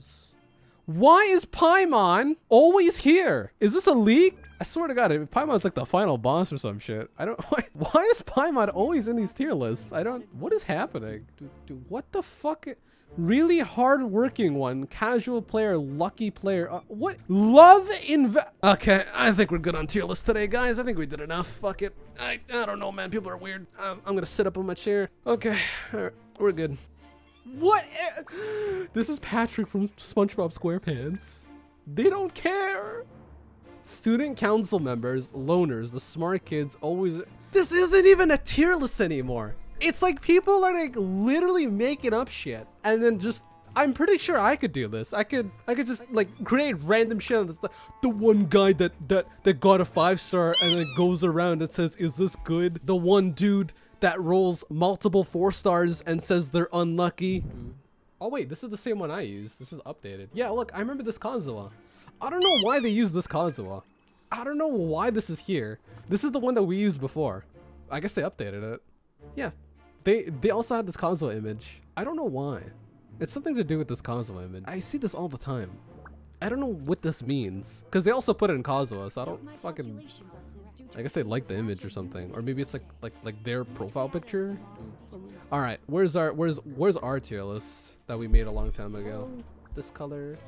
tiers. Why is Paimon always here? Is this a leak? I swear to God, if Paimon's like the final boss or some shit. I don't, why is Paimon always in these tier lists? What is happening? Dude, what the fuck? Really hard-working one, casual player, lucky player. What? Okay, I think we're good on tier list today, guys. I think we did enough. Fuck it. I don't know, man. People are weird. I'm gonna sit up on my chair. Okay, all right, we're good. What? This is Patrick from SpongeBob SquarePants. They don't care. Student council members, loners, the smart kids, always. This isn't even a tier list anymore. It's like people are like literally making up shit and then just, I'm pretty sure I could do this. I could just like create random shit. That's the one guy that got a 5-star and then goes around and says, is this good? The one dude that rolls multiple 4 stars and says they're unlucky. Oh wait, this is the same one I used. This is updated. Yeah, look, I remember this Kazuha. I don't know why they use this Kazuha. I don't know why this is here. This is the one that we used before. I guess they updated it. Yeah. They also had this Kazuha image. I don't know why. It's something to do with this Kazuha image. I see this all the time. I don't know what this means. Because they also put it in Kazuha, so I don't fucking... I guess they like the image or something. Or maybe it's like their profile picture. Alright, where's our tier list that we made a long time ago? This color.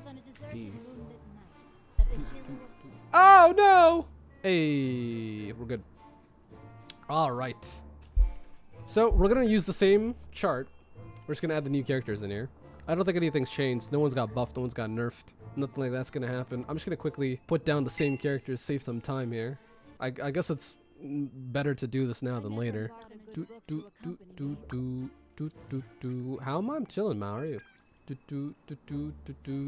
D. Oh no! Hey, we're good. Alright. So we're gonna use the same chart. We're just gonna add the new characters in here. I don't think anything's changed. No one's got buffed, no one's got nerfed. Nothing like that's gonna happen. I'm just gonna quickly put down the same characters, save some time here. I guess it's better to do this now than later. How am I chilling, Mario?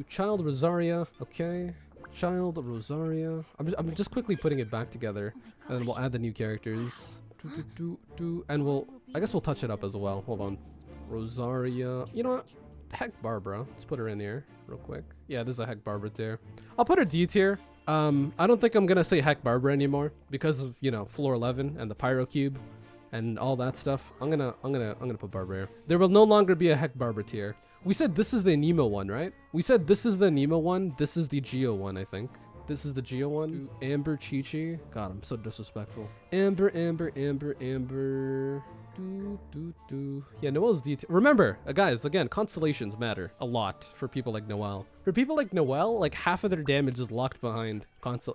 Child Rosaria, okay. Child Rosaria. I'm just quickly putting it back together, and then we'll add the new characters. And I guess we'll touch it up as well. Hold on. Rosaria. You know what? Heck Barbara. Let's put her in here real quick. Yeah, there's a Heck Barbara tier. I'll put her D tier. I don't think I'm gonna say Heck Barbara anymore because of, you know, floor 11 and the Pyro Cube and all that stuff. I'm gonna put Barbara here. There will no longer be a Heck Barbara tier. We said this is the Anemo one, right? We said this is the Anemo one. This is the Geo one, I think. This is the Geo one. Amber Chi-Chi. God, I'm so disrespectful. Amber. Yeah, Noelle's detail. Remember, guys, again, constellations matter a lot for people like Noelle. For people like Noelle, like half of their damage is locked behind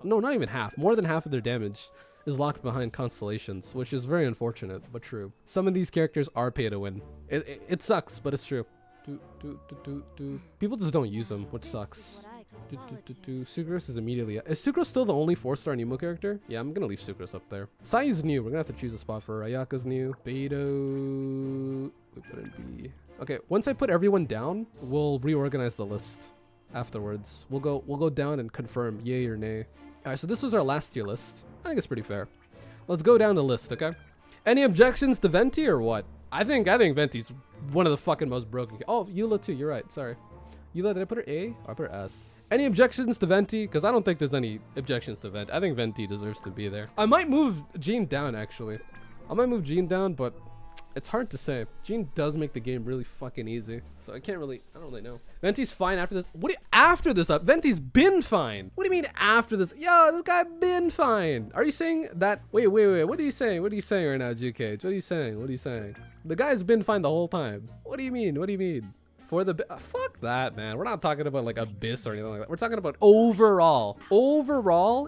No, not even half. More than half of their damage is locked behind constellations, which is very unfortunate, but true. Some of these characters are pay to win. It sucks, but it's true. People just don't use them, which sucks. Sucrose is immediately... Is Sucrose still the only 4-star Nemo character? Yeah, I'm gonna leave Sucrose up there. Sayu's new. We're gonna have to choose a spot for her. Ayaka's new. Beto... We put in B. Okay, once I put everyone down, we'll reorganize the list afterwards. We'll go down and confirm yay or nay. Alright, so this was our last tier list. I think it's pretty fair. Let's go down the list, okay? Any objections to Venti or what? I think Venti's one of the fucking most broken... Oh, Eula too. You're right. Sorry. Eula, did I put her A? Or I put her S? Any objections to Venti? Because I don't think there's any objections to Venti. I think Venti deserves to be there. I might move Jean down, actually. I might move Jean down, but it's hard to say. Jean does make the game really fucking easy. So I don't really know. Venti's fine after this. What do you, after this up? Venti's been fine. What do you mean after this? Yo, this guy been fine. Are you saying that? Wait. What are you saying? What are you saying right now, GK? What are you saying? The guy's been fine the whole time. What do you mean? For the fuck that, man. We're not talking about like Abyss or anything like that. We're talking about overall,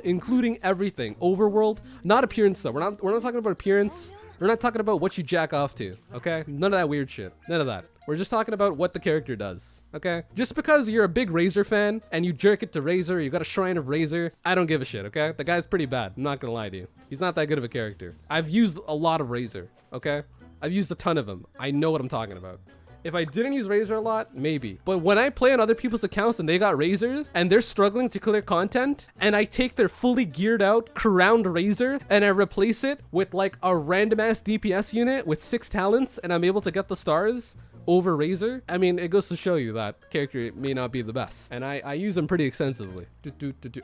including everything. Overworld, not appearance though. We're not talking about appearance. We're not talking about what you jack off to, okay? None of that weird shit. None of that. We're just talking about what the character does, okay? Just because you're a big Razor fan and you jerk it to Razor, you got a shrine of Razor, I don't give a shit, okay? The guy's pretty bad. I'm not gonna lie to you. He's not that good of a character. I've used a lot of Razor, okay? I've used a ton of them. I know what I'm talking about. If I didn't use Razor a lot, maybe. But when I play on other people's accounts and they got Razors and they're struggling to clear content and I take their fully geared out crowned Razor and I replace it with like a random ass DPS unit with 6 talents and I'm able to get the stars over Razor, I mean, it goes to show you that character may not be the best. And I use them pretty extensively.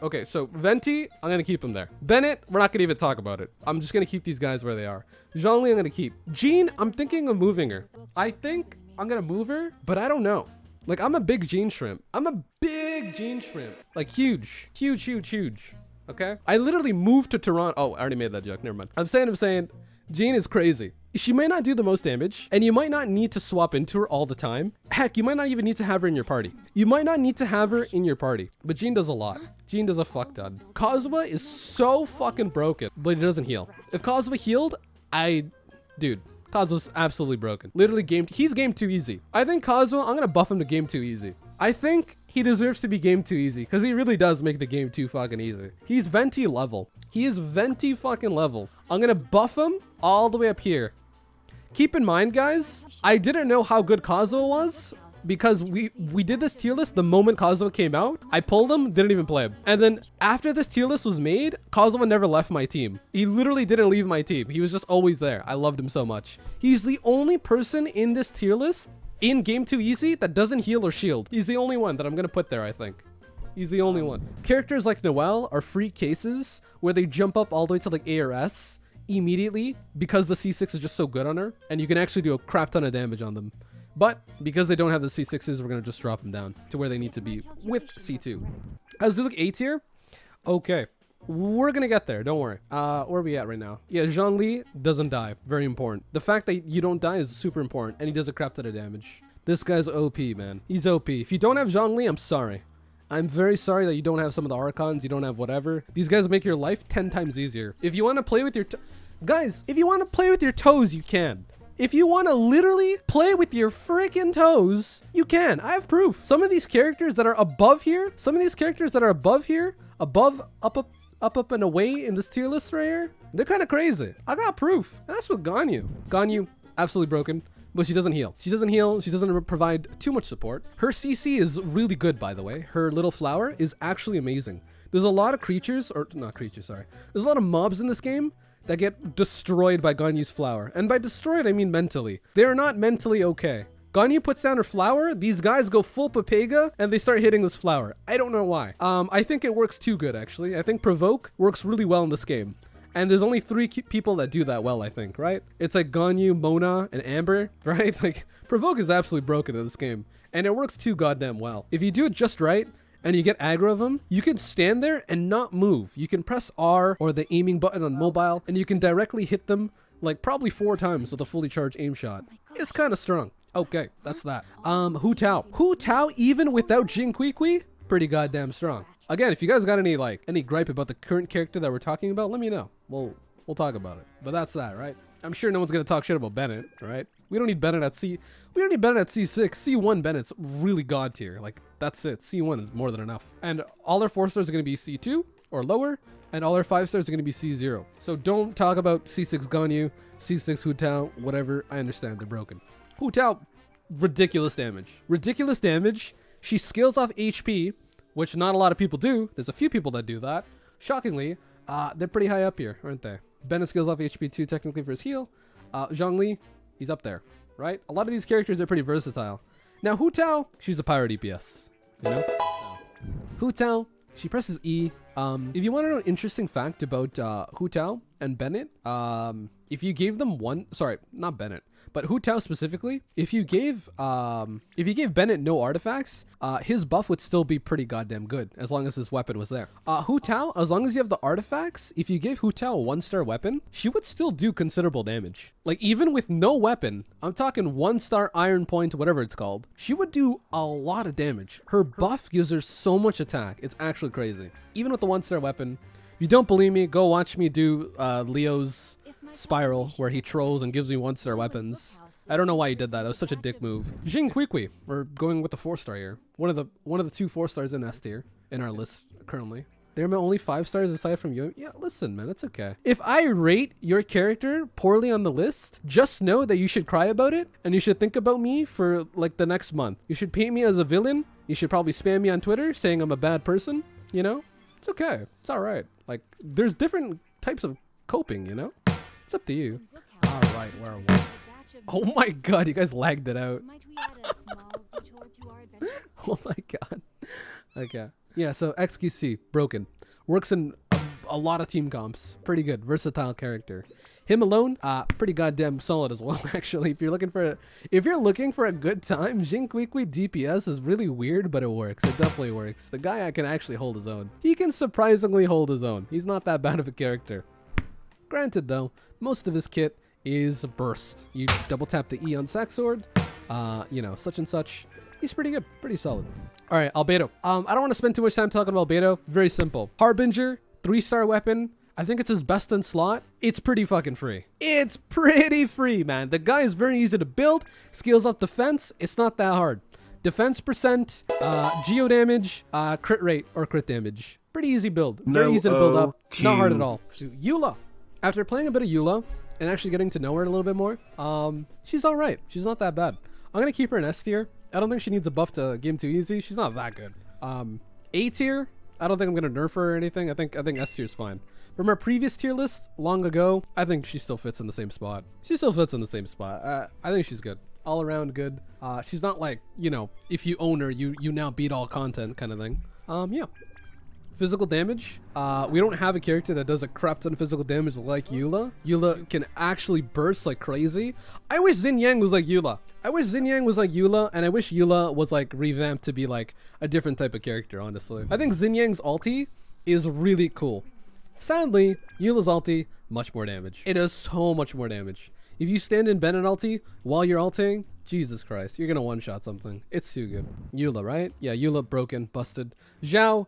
Okay, so Venti, I'm gonna keep him there. Bennett, we're not gonna even talk about it. I'm just gonna keep these guys where they are. Zhongli, I'm gonna keep. Jean, I'm thinking of moving her. I think I'm gonna move her, but I don't know. Like, I'm a big gene shrimp. I'm a big gene shrimp. Like, huge. Huge, huge, huge. Okay? I literally moved to Toronto. Oh, I already made that joke. Never mind. I'm saying, Jean is crazy. She might not do the most damage, and you might not need to swap into her all the time. Heck, you might not even need to have her in your party. You might not need to have her in your party, but Jean does a lot. Jean does a fuck ton. Kazuha is so fucking broken, but he doesn't heal. If Kazuha healed, dude, Kazuha's absolutely broken. Literally he's game too easy. I think Kazuha, I'm gonna buff him to game too easy. I think he deserves to be game too easy, because he really does make the game too fucking easy. He's Venti level. He is Venti fucking level. I'm gonna buff him all the way up here. Keep in mind, guys, I didn't know how good Kazuha was because we did this tier list the moment Kazuha came out. I pulled him, didn't even play him. And then after this tier list was made, Kazuha never left my team. He literally didn't leave my team. He was just always there. I loved him so much. He's the only person in this tier list in Game Too Easy that doesn't heal or shield. He's the only one that I'm going to put there, I think. He's the only one. Characters like Noelle are free cases where they jump up all the way to like A or S immediately because the C6 is just so good on her, and you can actually do a crap ton of damage on them. But because they don't have the C6s, we're gonna just drop them down to where they need to be with C2. As we look A tier, okay, we're gonna get there, don't worry. Where are we at right now? Yeah, Zhongli doesn't die, very important. The fact that you don't die is super important, and he does a crap ton of damage. This guy's OP, man. He's OP. If you don't have Zhongli, I'm sorry. I'm very sorry that you don't have some of the Archons, you don't have whatever. These guys make your life 10 times easier. If you want to play with your guys, if you want to play with your toes, you can. If you want to literally play with your freaking toes, you can. I have proof. Some of these characters that are above here, up and away in this tier list right here, they're kind of crazy. I got proof. That's with Ganyu. Ganyu, absolutely broken. But she doesn't heal. She doesn't provide too much support. Her CC is really good, by the way. Her little flower is actually amazing. There's a lot of creatures, or not creatures, sorry. There's a lot of mobs in this game that get destroyed by Ganyu's flower. And by destroyed, I mean mentally. They're not mentally okay. Ganyu puts down her flower, these guys go full Papega, and they start hitting this flower. I don't know why. I think it works too good, actually. I think Provoke works really well in this game. And there's only 3 people that do that well, I think, right? It's like Ganyu, Mona, and Amber, right? Like, Provoke is absolutely broken in this game. And it works too goddamn well. If you do it just right, and you get aggro of them, you can stand there and not move. You can press R or the aiming button on mobile, and you can directly hit them, like, probably 4 times with a fully charged aim shot. It's kind of strong. Okay, that's that. Hu Tao. Hu Tao, even without Jing Kui, pretty goddamn strong. Again, if you guys got any gripe about the current character that we're talking about, let me know. We'll talk about it. But that's that, right? I'm sure no one's gonna talk shit about Bennett, right? We don't need Bennett at C6. C1 Bennett's really god tier. Like, that's it. C1 is more than enough. And all our 4 stars are gonna be C2 or lower, and all our 5 stars are gonna be C0. So don't talk about C6 Ganyu, C6 Hu Tao, whatever. I understand they're broken. Hu Tao, ridiculous damage. Ridiculous damage. She scales off HP, which not a lot of people do. There's a few people that do that. Shockingly, they're pretty high up here, aren't they? Bennett scales off HP too, technically, for his heal. Zhongli, he's up there, right? A lot of these characters are pretty versatile. Now, Hu Tao, she's a pyro DPS, you know? Hu Tao, she presses E. If you want to know an interesting fact about Hu Tao and Bennett, if you gave them not Bennett, but Hu Tao specifically, if you gave Bennett no artifacts, his buff would still be pretty goddamn good as long as his weapon was there. Hu Tao, as long as you have the artifacts, if you gave Hu Tao a 1-star weapon, she would still do considerable damage. Like, even with no weapon, I'm talking 1-star iron point, whatever it's called, she would do a lot of damage. Her buff gives her so much attack. It's actually crazy. Even with the 1-star weapon. If you don't believe me, go watch me do Leo's Spiral, where he trolls and gives me 1-star weapons. I don't know why he did that. That was such a dick move. Jing Kui. We're going with the 4-star here. One of the 2 4 stars in S tier in our list currently. They're my only 5 stars aside from you. Yeah, listen, man, it's okay. If I rate your character poorly on the list, just know that you should cry about it, and you should think about me for like the next month. You should paint me as a villain. You should probably spam me on Twitter saying I'm a bad person. You know, it's okay. It's all right. Like, there's different types of coping. You know. It's up to you. All right, where are we? Oh my god, you guys lagged it out. Oh my god. Okay. Yeah, so XQC, broken. Works in a lot of team comps. Pretty good, versatile character. Him alone, pretty goddamn solid as well. Actually, if you're looking for a good time, Jin Quiqui DPS is really weird, but it works. It definitely works. The guy can actually hold his own. He can surprisingly hold his own. He's not that bad of a character. Granted, though, most of his kit is burst. You double tap the E on Sack Sword, you know, such and such. He's pretty good, pretty solid. All right, Albedo. I don't want to spend too much time talking about Albedo. Very simple. Harbinger, 3-star weapon. I think it's his best in slot. It's pretty fucking free. It's pretty free, man. The guy is very easy to build. Scales up defense. It's not that hard. Defense percent, geo damage, crit rate or crit damage. Pretty easy build. Very easy to build up. Not hard at all. So, Eula. After playing a bit of Eula and actually getting to know her a little bit more, she's all right. She's not that bad. I'm gonna keep her in S tier. I don't think she needs a buff to game too easy. She's not that good. A tier. I don't think I'm gonna nerf her or anything. I think S tier is fine. From our previous tier list long ago, I think she still fits in the same spot. She still fits in the same spot. I think she's good. All around good. She's not like, you know, if you own her, you now beat all content kind of thing. Yeah. Physical damage. We don't have a character that does a crap ton of physical damage like Eula. Eula can actually burst like crazy. I wish Xin Yang was like Eula. I wish Xin Yang was like Eula, and I wish Eula was like revamped to be like a different type of character, honestly. I think Xin Yang's ulti is really cool. Sadly, Eula's ulti, much more damage. It does so much more damage. If you stand in Bennett ulti while you're ulting, Jesus Christ, you're gonna one-shot something. It's too good. Eula, right? Yeah, Eula broken, busted. Zhao,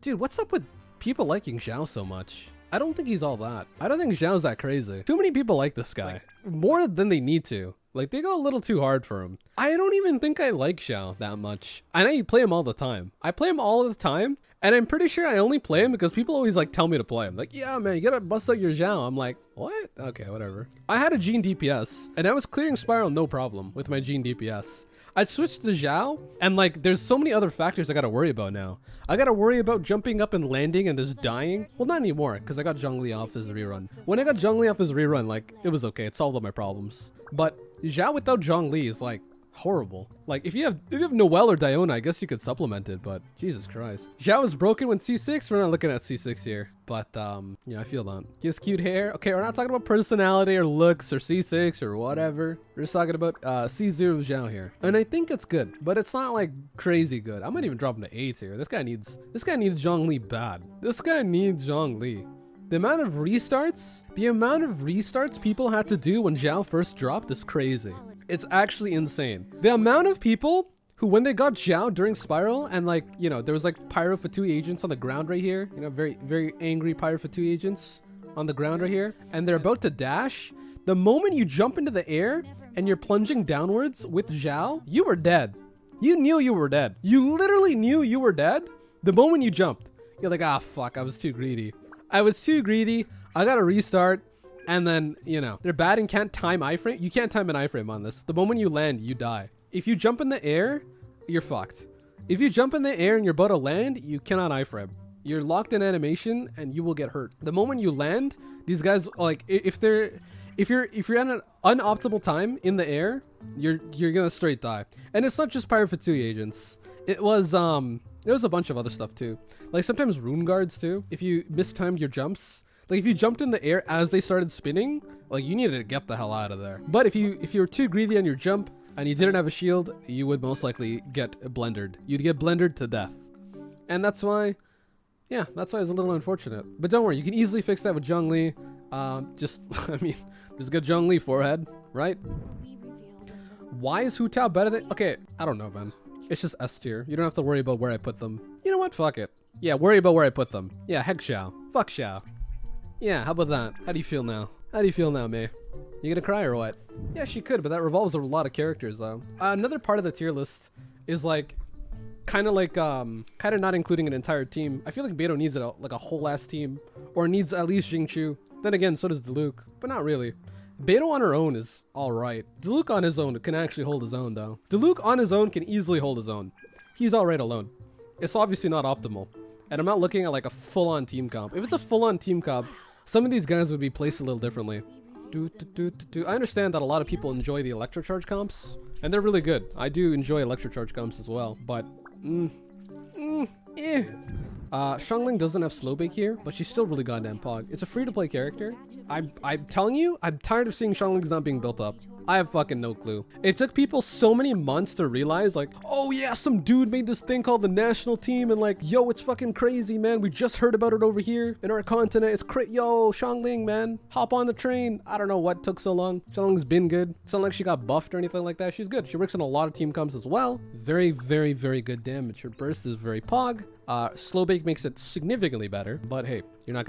dude, what's up with people liking Zhao so much? I don't think he's all that. I don't think Zhao's that crazy. Too many people like this guy. More than they need to. Like, they go a little too hard for him. I don't even think I like Zhao that much. I know you play him all the time. I play him all the time, and I'm pretty sure I only play him because people always like tell me to play him. Like, yeah, man, you gotta bust out your Zhao. I'm like, what? Okay, whatever. I had a Gene DPS, and I was clearing Spiral no problem with my Gene DPS. I'd switched to Zhao, and like, there's so many other factors I gotta worry about now. I gotta worry about jumping up and landing and just dying. Well, not anymore, because I got Zhongli off his rerun. When I got Zhongli off his rerun, like, it was okay. It solved all my problems. But Zhao without Zhongli is like horrible. Like, if you have Noelle or Diona, I guess you could supplement it, but Jesus Christ. Zhao is broken with C6. We're not looking at C6 here, but yeah, I feel that. He has cute hair. Okay, we're not talking about personality or looks or C6 or whatever. We're just talking about C0 Zhao here, and I think it's good, but it's not like crazy good. I might even drop him to A tier. This guy needs Zhongli bad. This guy needs Zhongli. The amount of restarts people had to do when Zhao first dropped is crazy. It's actually insane. The amount of people who, when they got Zhao during Spiral, and like, you know, there was like Pyro Fatu agents on the ground right here, you know, very, very angry Pyro Fatu agents on the ground right here, and they're about to dash. The moment you jump into the air and you're plunging downwards with Zhao, you were dead. You knew you were dead. You literally knew you were dead the moment you jumped. You're like, ah, fuck, I was too greedy. I gotta restart. And then, you know, they're bad and can't time iframe. You can't time an iframe on this. The moment you land, you die. If you jump in the air, you're fucked. If you jump in the air and you're about to land, you cannot iframe. You're locked in animation and you will get hurt. The moment you land, these guys, like, if you're at an unoptimal time in the air, you're gonna straight die. And it's not just Pyro Fatu agents. It was a bunch of other stuff too. Like sometimes rune guards too. If you mistimed your jumps, like if you jumped in the air as they started spinning, like you needed to get the hell out of there. But if you were too greedy on your jump and you didn't have a shield, you would most likely get blendered. You'd get blendered to death. And that's why, yeah, that's why it's a little unfortunate. But don't worry, you can easily fix that with Zhongli. I mean, just get Zhongli forehead, right? Why is Hu Tao better than, okay, I don't know, man. It's just S tier. You don't have to worry about where I put them. You know what? Fuck it. Yeah, worry about where I put them. Yeah, heck Xiao. Fuck Xiao. Yeah, how about that? How do you feel now? How do you feel now, May? You gonna cry or what? Yeah, she could, but that revolves a lot of characters, though. Another part of the tier list is like, kind of not including an entire team. I feel like Beto needs like a whole ass team, or needs at least Jingchu. Then again, so does Diluc, but not really. Beto on her own is alright. Diluc on his own can actually hold his own, though. Diluc on his own can easily hold his own. He's alright alone. It's obviously not optimal. And I'm not looking at like a full-on team comp. If it's a full-on team comp, some of these guys would be placed a little differently. I understand that a lot of people enjoy the Electro Charge comps, and they're really good. I do enjoy Electro Charge comps as well, but Xiangling doesn't have Slowbake here, but she's still really goddamn pog. It's a free-to-play character. I'm telling you, I'm tired of seeing Xianglings not being built up. I have fucking no clue. It took people so many months to realize, like, oh yeah, some dude made this thing called the national team, and like, yo, it's fucking crazy, man. We just heard about it over here in our continent. It's yo, Xiangling, man. Hop on the train. I don't know what took so long. Xiangling's been good. It's not like she got buffed or anything like that. She's good. She works in a lot of team comps as well. Very, very, very good damage. Her burst is very pog. Slowbake makes it significantly better, but hey, we're not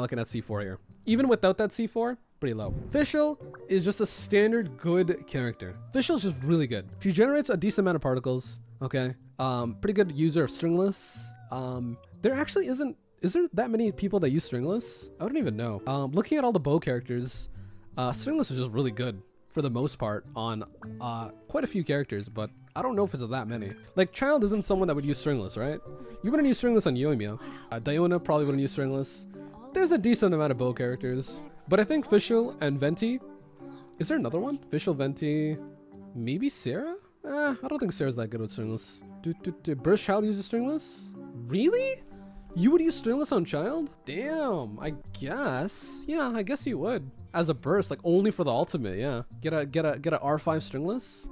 looking at C4 here. Even without that C4, pretty low. Fischl is just a standard good character. Fischl is just really good. She generates a decent amount of particles. Okay. Pretty good user of stringless. There actually is there that many people that use stringless? I don't even know. Looking at all the bow characters, stringless is just really good for the most part on quite a few characters, but I don't know if it's that many. Like, Child isn't someone that would use stringless, right? You wouldn't use stringless on Yoimiya. Diona probably wouldn't use stringless. There's a decent amount of bow characters, but I think Fischl and Venti. Is there another one? Fischl, Venti, maybe Sarah? I don't think Sarah's that good with stringless. Burst Child uses stringless? Really? You would use stringless on Child? Damn, I guess. Yeah, I guess you would. As a burst, like only for the ultimate, yeah. Get a R5 stringless.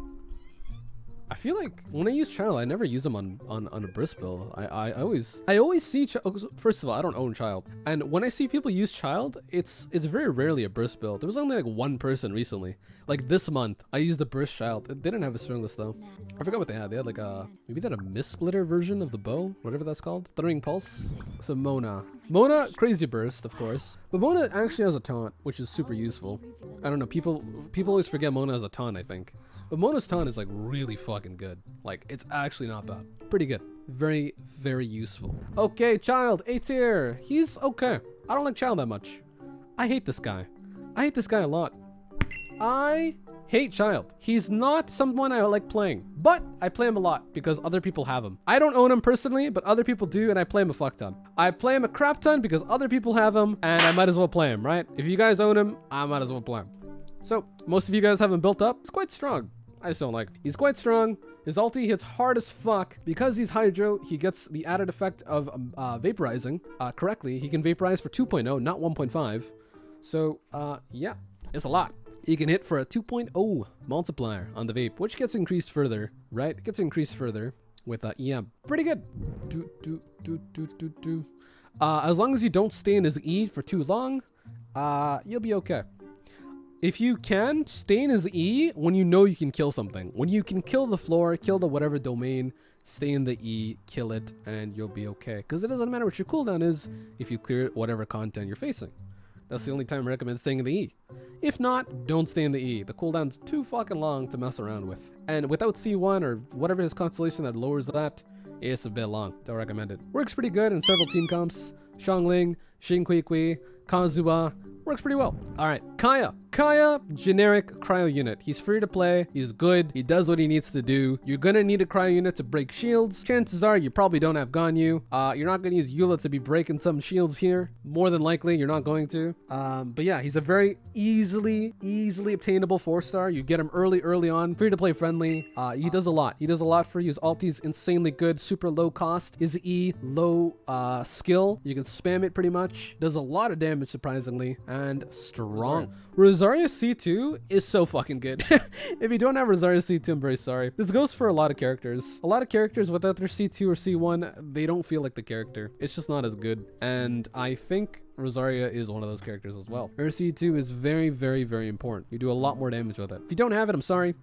I feel like when I use Child, I never use them on a burst build. I always see first of all, I don't own Child, and when I see people use Child, it's very rarely a burst build. There was only like one person recently, like this month. I used the burst Child. They didn't have a stringless though. I forgot what they had. They had like maybe they had a mist splitter version of the bow, whatever that's called. Thundering Pulse. So Mona, crazy burst, of course, but Mona actually has a taunt, which is super useful. I don't know. People always forget Mona has a taunt, I think. But Mona's taunt is like really fucking good. Like, it's actually not bad. Pretty good. Very, very useful. Okay, Child, A tier. He's okay. I don't like Child that much. I hate this guy. I hate this guy a lot. I hate Child. He's not someone I like playing, but I play him a lot because other people have him. I don't own him personally, but other people do, and I play him a fuck ton. I play him a crap ton because other people have him, and I might as well play him, right? If you guys own him, I might as well play him. So, most of you guys have him built up. It's quite strong. I just don't like it. He's quite strong. His ulti hits hard as fuck. Because he's Hydro, he gets the added effect of vaporizing correctly. He can vaporize for 2.0, not 1.5. So, yeah, it's a lot. He can hit for a 2.0 multiplier on the vape, which gets increased further, right? It gets increased further with EM. Pretty good. As long as you don't stay in his E for too long, you'll be okay. If you can, stay in his E when you know you can kill something. When you can kill the floor, kill the whatever domain, stay in the E, kill it, and you'll be okay. Because it doesn't matter what your cooldown is if you clear whatever content you're facing. That's the only time I recommend staying in the E. If not, don't stay in the E. The cooldown's too fucking long to mess around with. And without C1 or whatever his constellation that lowers that, it's a bit long. Don't recommend it. Works pretty good in several team comps. Xiangling, Xingqiqi, Kazuha. Works pretty well. All right, Kaya. Kaya, generic cryo unit. He's free to play. He's good. He does what he needs to do. You're gonna need a cryo unit to break shields. Chances are you probably don't have Ganyu. You're not gonna use Eula to be breaking some shields here. More than likely, you're not going to. But yeah, he's a very easily obtainable 4-star. You get him early on. Free to play friendly. He does a lot. He does a lot for you. His ulti's insanely good. Super low cost. His E, low skill. You can spam it pretty much. Does a lot of damage, surprisingly. And strong. Rosaria C2 is so fucking good. If you don't have Rosaria C2, I'm very sorry. This goes for a lot of characters. A lot of characters without their C2 or C1, they don't feel like the character. It's just not as good. And I think Rosaria is one of those characters as well. Her C2 is very, very, very important. You do a lot more damage with it. If you don't have it, I'm sorry.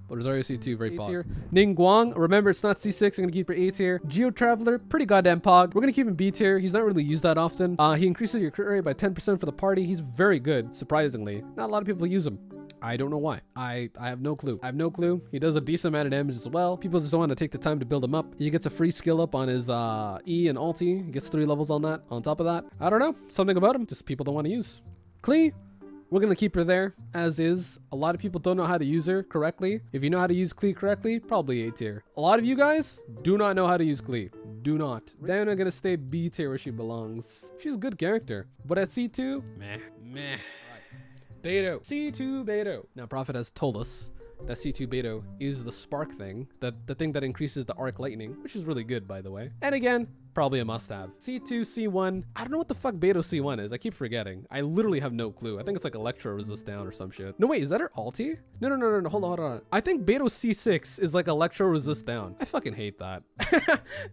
But Rosaria C2, very pog. Ningguang, remember it's not C6, I'm gonna keep her A tier. Geo Traveler, pretty goddamn pog. We're gonna keep him B tier. He's not really used that often. He increases your crit rate by 10% for the party. He's very good, surprisingly. Not a lot of people use him. I don't know why. I have no clue. I have no clue. He does a decent amount of damage as well. People just don't want to take the time to build him up. He gets a free skill up on his E and ulti. He gets 3 levels on that. On top of that, I don't know. Something about him. Just people don't want to use. Klee. We're going to keep her there, as is. A lot of people don't know how to use her correctly. If you know how to use Klee correctly, probably A tier. A lot of you guys do not know how to use Klee. Do not. Diona going to stay B tier where she belongs. She's a good character. But at C2, meh. Beto. C2 Beto. Now, Prophet has told us that C2 Beto is the spark thing, the thing that increases the arc lightning, which is really good, by the way. And again, probably a must-have. C2, C1. I don't know what the fuck Beto C1 is. I keep forgetting. I literally have no clue. I think it's like Electro resist down or some shit. No, wait, is that her ulti? No. Hold on. I think Beto C6 is like Electro resist down. I fucking hate that.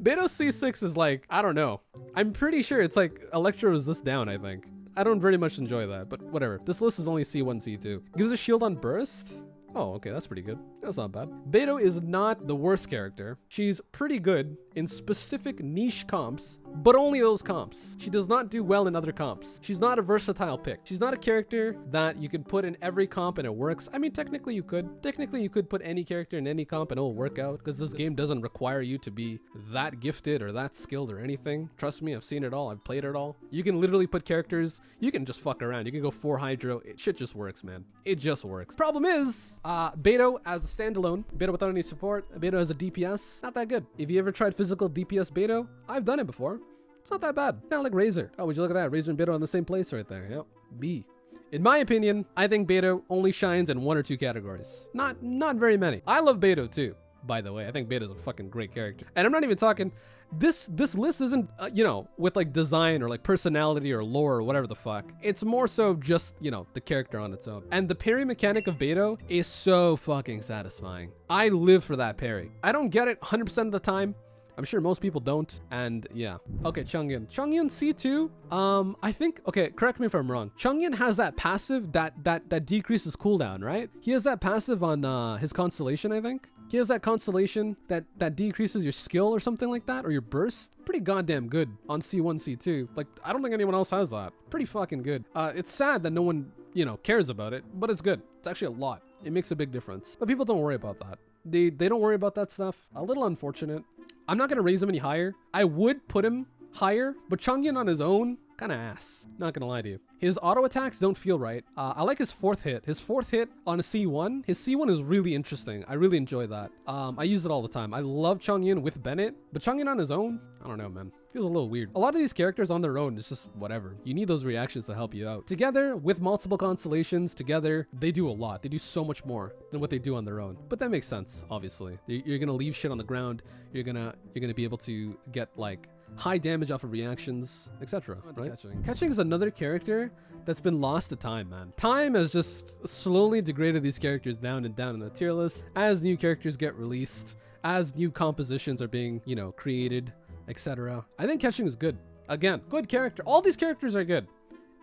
Beto C6 is like, I don't know. I'm pretty sure it's like Electro resist down, I think. I don't very much enjoy that, but whatever. This list is only C1, C2. Gives a shield on burst. Oh, okay, that's pretty good. That's not bad. Beto is not the worst character. She's pretty good in specific niche comps, but only those comps. She does not do well in other comps. She's not a versatile pick. She's not a character that you can put in every comp and it works. I mean, technically you could. Technically you could put any character in any comp and it'll work out, because this game doesn't require you to be that gifted or that skilled or anything. Trust me, I've seen it all. I've played it all. You can literally put characters. You can just fuck around. You can go 4 Hydro. Shit just works, man. It just works. Problem is, Beto as a standalone, Beto without any support, Beto as a DPS, not that good. If you ever tried physical DPS Beto, I've done it before. It's not that bad. Kind of like Razor. Oh, would you look at that? Razor and Beto in the same place right there. Yep. B. In my opinion, I think Beto only shines in 1 or 2 categories. Not very many. I love Beto too, by the way. I think Beto's a fucking great character. And I'm not even talking, this list isn't, you know, with like design or like personality or lore or whatever the fuck. It's more so just, you know, the character on its own. And the parry mechanic of Beto is so fucking satisfying. I live for that parry. I don't get it 100% of the time. I'm sure most people don't. And yeah. Okay, Changyan. Changyan C2. I think, okay, correct me if I'm wrong. Changyan has that passive that decreases cooldown, right? He has that passive on his constellation, I think. He has that constellation that decreases your skill or something like that, or your burst. Pretty goddamn good on C1, C2. Like, I don't think anyone else has that. Pretty fucking good. It's sad that no one, you know, cares about it, but it's good. It's actually a lot. It makes a big difference. But people don't worry about that. They don't worry about that stuff. A little unfortunate. I'm not gonna raise him any higher. I would put him higher, but Changyan on his own, kind of ass. Not gonna lie to you. His auto attacks don't feel right. I like his 4th hit. His 4th hit on a C1. His C1 is really interesting. I really enjoy that. I use it all the time. I love Changyan with Bennett, but Changyan on his own, I don't know, man. Feels a little weird. A lot of these characters on their own, it's just whatever. You need those reactions to help you out. Together, with multiple constellations, together, they do a lot. They do so much more than what they do on their own. But that makes sense, obviously. You're gonna leave shit on the ground. You're gonna be able to get like high damage off of reactions, etc. Right? Catching is another character that's been lost to time, man. Time has just slowly degraded these characters down and down in the tier list as new characters get released, as new compositions are being, you know, created, etc. I think Catching is good. Again, good character. All these characters are good,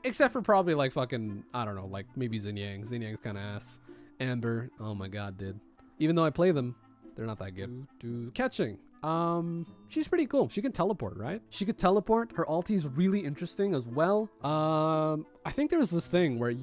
except for probably like fucking, I don't know, like maybe Xin Yang. Xin Yang's kind of ass. Amber, oh my god, dude. Even though I play them, they're not that good. Catching. She's pretty cool. She can teleport, right? She could teleport. Her ulti is really interesting as well. I think there was this thing where,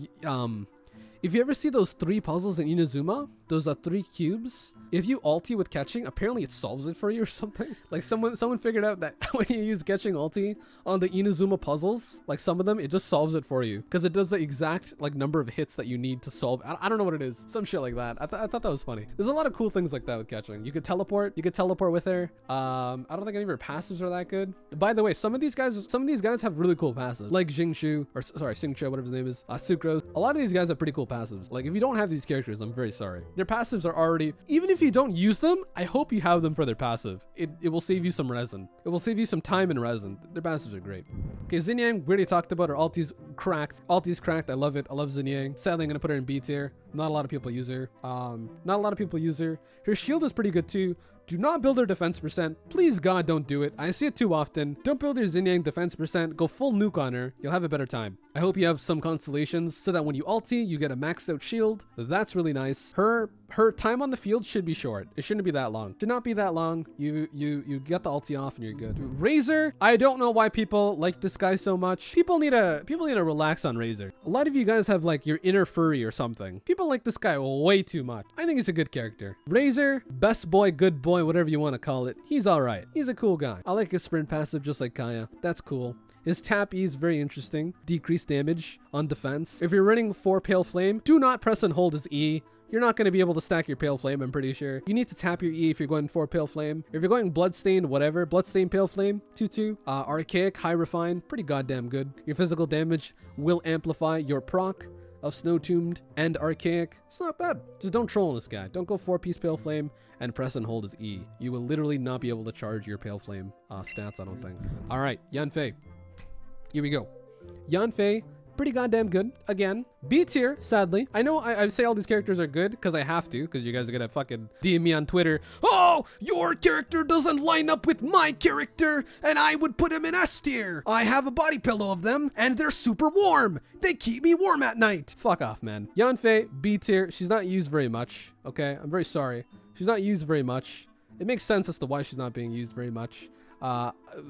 if you ever see those 3 puzzles in Inazuma, those 3 cubes, if you ulti with Catching, apparently it solves it for you or something. Like someone figured out that when you use Catching ulti on the Inazuma puzzles, like some of them, it just solves it for you, because it does the exact like number of hits that you need to solve. I don't know what it is. Some shit like that. I thought that was funny. There's a lot of cool things like that with Catching. You could teleport. You could teleport with her. I don't think any of her passives are that good. By the way, some of these guys have really cool passives, like Xingqiu, or sorry, Xingqiu, whatever his name is, Sucrose. A lot of these guys have pretty cool passives. Like, if you don't have these characters, I'm very sorry. Their passives are already, even if you don't use them, I hope you have them for their passive. It will save you some resin. It will save you some time in resin. Their passives are great. Okay, Xin Yang, we already talked about her. Ulti's cracked. Ulti's cracked. I love it. I love Xin Yang. Sadly, I'm gonna put her in B tier. Not a lot of people use her. Not a lot of people use her. Her shield is pretty good too. Do not build her defense percent. Please God, don't do it. I see it too often. Don't build your Xin Yang defense percent. Go full nuke on her. You'll have a better time. I hope you have some constellations so that when you ulti, you get a maxed out shield. That's really nice. Her time on the field should be short. It shouldn't be that long. Should not be that long. You get the ulti off and you're good. Razor, I don't know why people like this guy so much. People need to relax on Razor. A lot of you guys have like your inner furry or something. People like this guy way too much. I think he's a good character. Razor, best boy, good boy, whatever you want to call it. He's all right. He's a cool guy. I like his sprint passive just like Kaya. That's cool. His tap E is very interesting. Decreased damage on defense. If you're running 4 Pale Flame, do not press and hold his E. You're not going to be able to stack your Pale Flame, I'm pretty sure. You need to tap your E if you're going for Pale Flame. If you're going Bloodstained, whatever. Bloodstained Pale Flame, 2-2. Archaic, High Refine, pretty goddamn good. Your physical damage will amplify your proc. of Snow Tombed and Archaic. It's not bad. Just don't troll on this guy. Don't go 4-piece Pale Flame and press and hold his E. You will literally not be able to charge your Pale Flame stats, I don't think. All right, Yanfei. Here we go. Yanfei, pretty goddamn good. Again, B tier, sadly. I know I say all these characters are good because I have to, because you guys are gonna fucking DM me on Twitter. Oh, your character doesn't line up with my character, and I would put him in S tier. I have a body pillow of them, and they're super warm. They keep me warm at night. Fuck off, man. Yanfei, B tier. She's not used very much, okay? I'm very sorry. She's not used very much. It makes sense as to why she's not being used very much.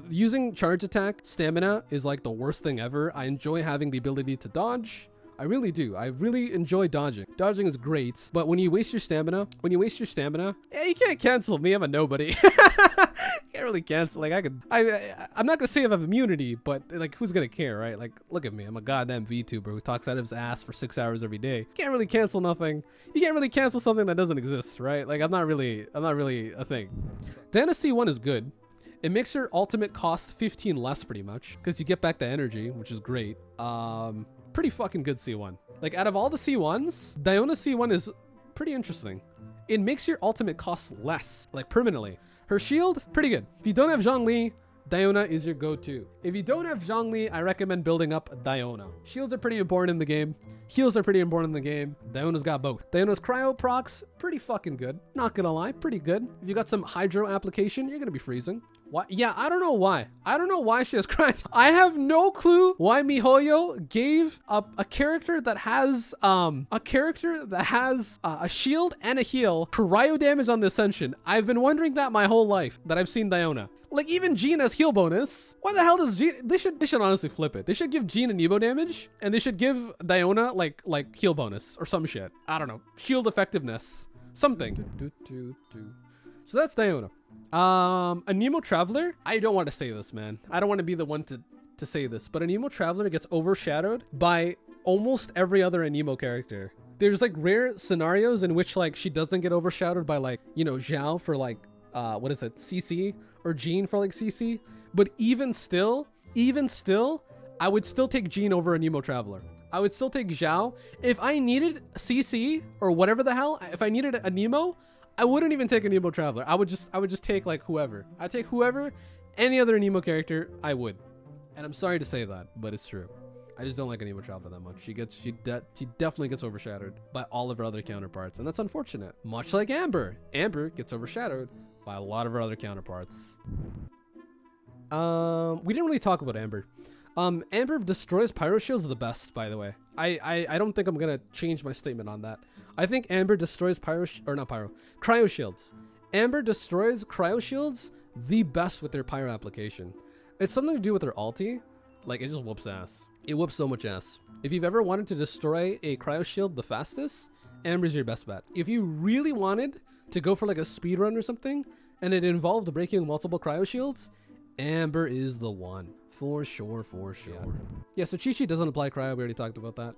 Using charge attack stamina is like the worst thing ever. I enjoy having the ability to dodge. I really do. I really enjoy dodging. Dodging is great, but when you waste your stamina, yeah, you can't cancel me. I'm a nobody. Can't really cancel. Like I'm not gonna say I have immunity, but like who's gonna care, right? Like look at me. I'm a goddamn VTuber who talks out of his ass for 6 hours every day. You can't really cancel nothing. You can't really cancel something that doesn't exist, right? Like I'm not really a thing. Diona C1 is good. It makes her ultimate cost 15 less pretty much because you get back the energy, which is great. Pretty fucking good C1. Like out of all the C1s, Diona C1 is pretty interesting. It makes your ultimate cost less, like permanently. Her shield, pretty good. If you don't have Zhongli, Diona is your go-to. If you don't have Zhongli, I recommend building up Diona. Shields are pretty important in the game. Heals are pretty important in the game. Diona's got both. Diona's cryo procs, pretty fucking good. Not gonna lie, pretty good. If you got some hydro application, you're gonna be freezing. Why? Yeah, I don't know why. I don't know why she has cryo. I have no clue why MiHoYo gave a character that has a shield and a heal cryo damage on the Ascension. I've been wondering that my whole life that I've seen Diona. Like even Jean has heal bonus. Why the hell does Jean? They should honestly flip it. They should give Jean Anemo damage, and they should give Diona like heal bonus or some shit. I don't know. Shield effectiveness, something. So that's Diona. Anemo Traveler. I don't want to say this, man. I don't want to be the one to say this, but Anemo Traveler gets overshadowed by almost every other Anemo character. There's like rare scenarios in which like she doesn't get overshadowed by like, you know, Zhao for like what is it, CC, or Jean for like CC. But even still, I would still take Jean over Anemo Traveler. I would still take Zhao. If I needed CC or whatever the hell, if I needed Anemo, I wouldn't even take Anemo Traveler. I would just take like whoever. I'd take whoever, any other Anemo character, I would. And I'm sorry to say that, but it's true. I just don't like Anemo Traveler that much. She definitely gets overshadowed by all of her other counterparts, and that's unfortunate. Much like Amber. Amber gets overshadowed by a lot of her other counterparts. We didn't really talk about Amber. Amber destroys pyro shields the best, by the way. I don't think I'm gonna change my statement on that. I think Amber destroys cryo shields. Amber destroys cryo shields the best with their pyro application. It's something to do with her ulti. Like it just whoops ass. It whoops so much ass. If you've ever wanted to destroy a cryo shield the fastest, Amber's your best bet. If you really wanted to go for like a speed run or something, and it involved breaking multiple cryo shields, Amber is the one. For sure. Yeah, so Chi-Chi doesn't apply cryo. We already talked about that.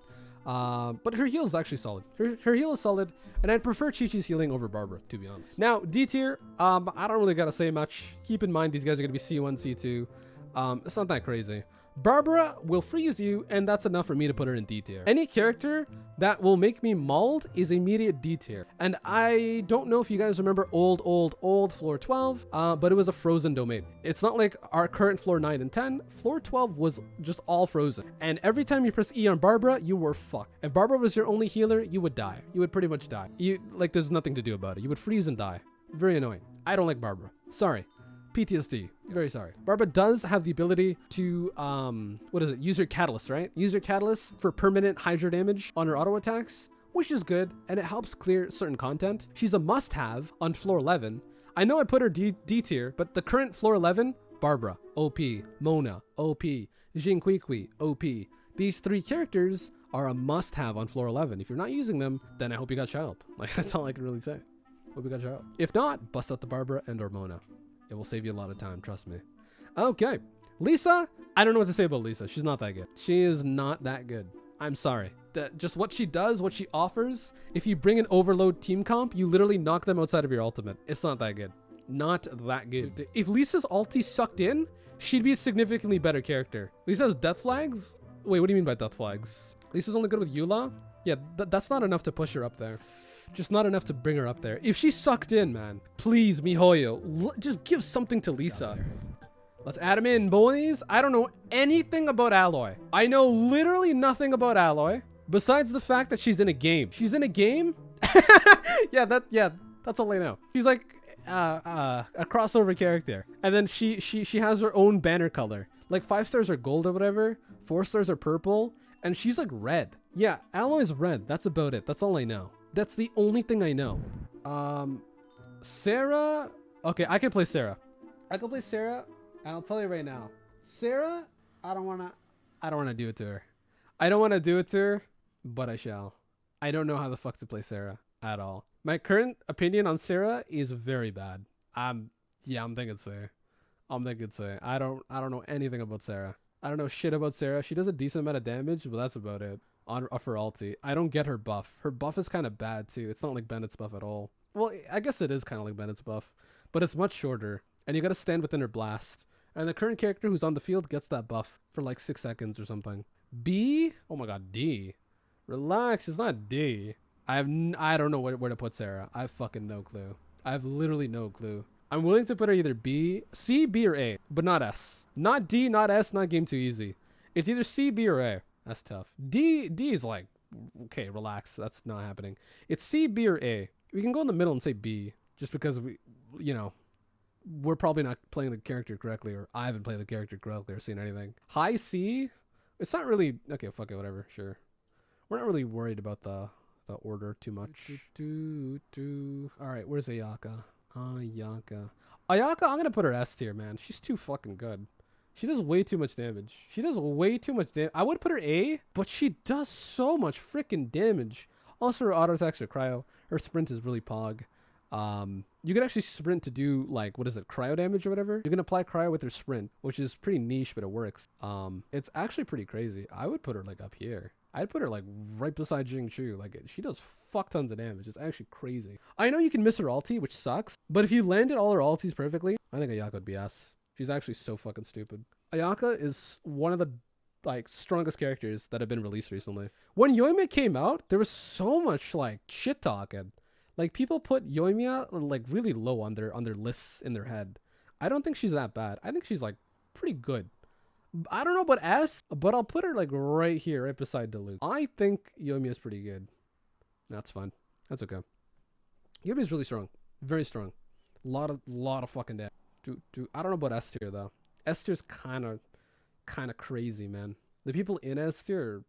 But her heal is actually solid. Her heal is solid, and I'd prefer Chi-Chi's healing over Barbara, to be honest. Now, D tier, I don't really gotta say much. Keep in mind, these guys are gonna be C1, C2. It's not that crazy. Barbara will freeze you, and that's enough for me to put her in D tier. Any character that will make me mauled is immediate D tier. And I don't know if you guys remember old floor 12, but it was a frozen domain. It's not like our current floor 9 and 10. Floor 12 was just all frozen. And every time you press E on Barbara, you were fucked. If Barbara was your only healer, you would die. You would pretty much die. There's nothing to do about it. You would freeze and die. Very annoying. I don't like Barbara. Sorry. PTSD. Very sorry. Barbara does have the ability to, use her catalyst, right? Use her catalyst for permanent hydro damage on her auto attacks, which is good, and it helps clear certain content. She's a must-have on floor 11. I know I put her D tier, but the current floor 11, Barbara, OP, Mona, OP, Jing Kui, OP. These three characters are a must-have on floor 11. If you're not using them, then I hope you got child. Like, that's all I can really say. Hope you got child. If not, bust out the Barbara and or Mona. It will save you a lot of time, trust me. Okay, Lisa. I don't know what to say about Lisa. She's not that good. She is not that good. I'm sorry. Just what she does, what she offers. If you bring an overload team comp, you literally knock them outside of your ultimate. It's not that good. Not that good. If Lisa's ulti sucked in, she'd be a significantly better character. Lisa has death flags? Wait, what do you mean by death flags? Lisa's only good with Eula? Yeah, that's not enough to push her up there. Just not enough to bring her up there. If she sucked in, man, please, MiHoYo, just give something to Lisa. Let's add him in, boys. I don't know anything about Aloy. I know literally nothing about Aloy besides the fact that she's in a game. She's in a game? yeah, that's all I know. She's like a crossover character. And then she has her own banner color. Like 5 stars are gold or whatever. 4 stars are purple. And she's like red. Yeah, Aloy's red. That's about it. That's all I know. That's the only thing I know. Sarah. Okay, I can play Sarah. I can play Sarah. And I'll tell you right now, Sarah, I don't wanna do it to her. I don't wanna do it to her, but I shall. I don't know how the fuck to play Sarah at all. My current opinion on Sarah is very bad. I'm thinking Sarah. I don't know anything about Sarah. I don't know shit about Sarah. She does a decent amount of damage, but that's about it. On her ulti. I don't get her buff. Her buff is kind of bad too. It's not like Bennett's buff at all. Well, I guess it is kind of like Bennett's buff, but it's much shorter. And you gotta stand within her blast. And the current character who's on the field gets that buff for like 6 seconds or something. B? Oh my god, D. Relax, it's not D. I don't know where to put Sarah. I have fucking no clue. I have literally no clue. I'm willing to put her either B, C, B, or A, but not S. Not D, not S, not game too easy. It's either C, B, or A. That's tough. D is like, okay, relax. That's not happening. It's C, B, or A. We can go in the middle and say B, just because we're probably not playing the character correctly, or I haven't played the character correctly or seen anything. High C, it's not really, okay, fuck it, whatever, sure. We're not really worried about the order too much. All right, where's Ayaka? Ayaka, I'm gonna put her S tier, man. She's too fucking good. She does way too much damage. I would put her A, but she does so much freaking damage. Also, her auto attacks are cryo. Her sprint is really pog. You can actually sprint to do like, what is it, cryo damage or whatever. You can apply cryo with her sprint, which is pretty niche, but it works. It's actually pretty crazy. I would put her like up here. I'd put her like right beside Jingchu. Like she does fuck tons of damage. It's actually crazy. I know you can miss her ulti, which sucks, but if you landed all her ultis perfectly, I think Ayaka would be S. She's actually so fucking stupid. Ayaka is one of the like strongest characters that have been released recently. When Yoimiya came out, there was so much like shit talking. Like people put Yoimiya like really low on their lists in their head. I don't think she's that bad. I think she's like pretty good. I don't know about S, but I'll put her like right here, right beside Diluc. I think Yoimiya is pretty good. That's fine. That's okay. Yoimiya is really strong, very strong. Lot of fucking damage. I don't know about S tier though. S tier's kind of crazy, man. The people in S tier are